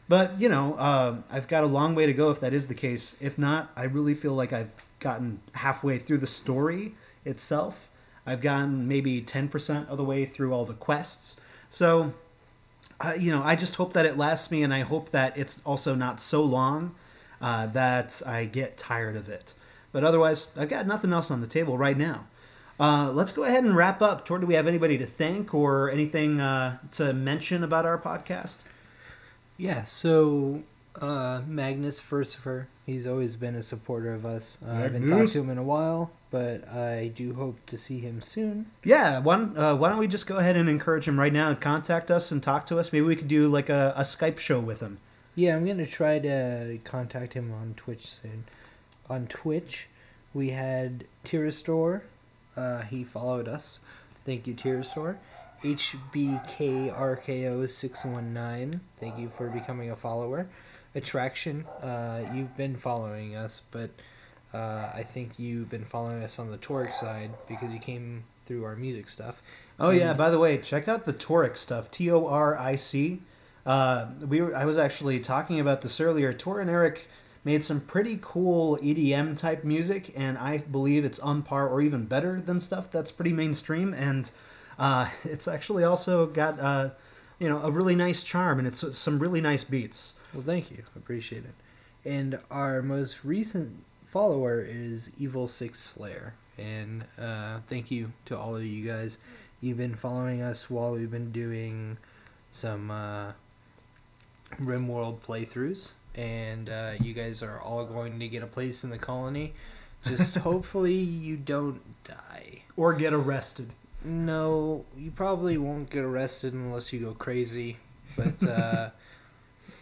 But, I've got a long way to go if that is the case. If not, I really feel like I've gotten halfway through the story itself. I've gotten maybe 10% of the way through all the quests. So, I just hope that it lasts me, and I hope that it's also not so long that I get tired of it. But otherwise, I've got nothing else on the table right now. Let's go ahead and wrap up. Tor, do we have anybody to thank or anything to mention about our podcast? Yeah, so Magnus Furcifer, he's always been a supporter of us. I haven't talked to him in a while, but I do hope to see him soon. Yeah, why don't we just go ahead and encourage him right now and contact us and talk to us? Maybe we could do like a Skype show with him. Yeah, I'm going to try to contact him on Twitch soon. On Twitch, we had Tirastor. He followed us. Thank you, Tirastor. HBKRKO619. Thank you for becoming a follower. Attraction. You've been following us, but I think you've been following us on the Toric side because you came through our music stuff. Oh, yeah. By the way, check out the Toric stuff. Toric. I was actually talking about this earlier. Tor and Eric made some pretty cool EDM type music, and I believe it's on par or even better than stuff that's pretty mainstream. And it's actually also got a really nice charm, and it's some really nice beats. Well, thank you, appreciate it. And our most recent follower is Evil Six Slayer, and thank you to all of you guys. You've been following us while we've been doing some RimWorld playthroughs. And you guys are all going to get a place in the colony. Just hopefully you don't die. Or get arrested. No, you probably won't get arrested unless you go crazy. But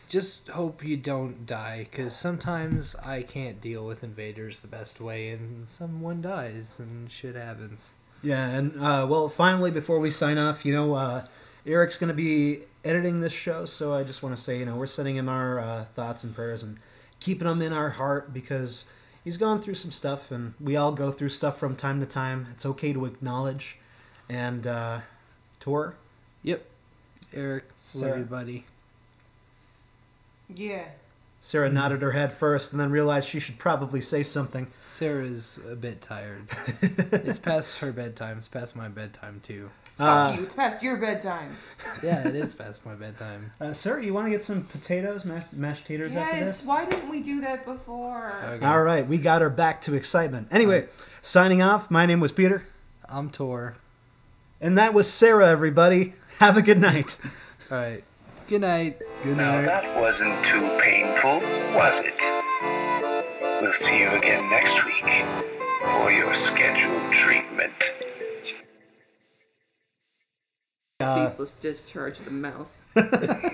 just hope you don't die, because sometimes I can't deal with invaders the best way, and someone dies, and shit happens. Yeah, and finally, before we sign off, Eric's going to be editing this show, so I just want to say, we're sending him our thoughts and prayers and keeping him in our heart because he's gone through some stuff, and we all go through stuff from time to time. It's okay to acknowledge. And, Tor? Yep. Eric, love you, buddy. Yeah. Sarah nodded her head first and then realized she should probably say something. Sarah's a bit tired. It's past her bedtime. It's past my bedtime, too. Fuck you. It's past your bedtime. Yeah, it is past my bedtime. Sarah, you want to get some potatoes, mashed taters after this? Yes, why didn't we do that before? Okay. All right, we got her back to excitement. Anyway, signing off, my name was Peter. I'm Tor. And that was Sarah, everybody. Have a good night. All right. Good night. Good Now night. that wasn't too painful, was it? We'll see you again next week for your scheduled treatment. Ceaseless discharge of the mouth.